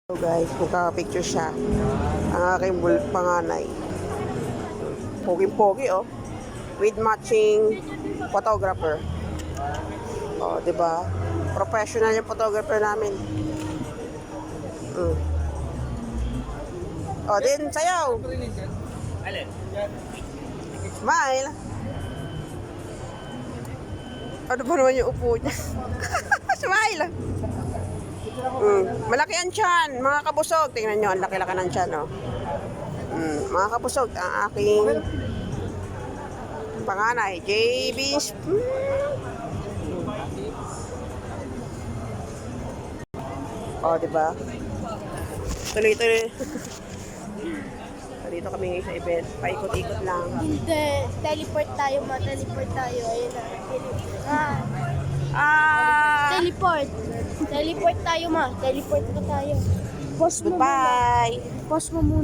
So guys, magkaka-picture siya. Ang aking panganay. Pogi-pogi oh. With matching photographer. Oh, 'di ba? Professional yung photographer namin. Oh, din sayaw. Smile. Ano ba naman yung upo niya? Smile. Malaki ang tiyan, mga kabusog. Tingnan nyo, ang laki-laki ng tiyan, oh. Mga kabusog, ang aking panganay, JB. Oh, diba? Tuloy-tuloy. Dito kami ngayon sa event. Paikot-ikot lang. Hindi. Teleport tayo, ma-teleport tayo. Ayun na. Teleport. Teleport tayo, ma. Teleport pa tayo. Pause mo muna. Goodbye. Pause mo muna.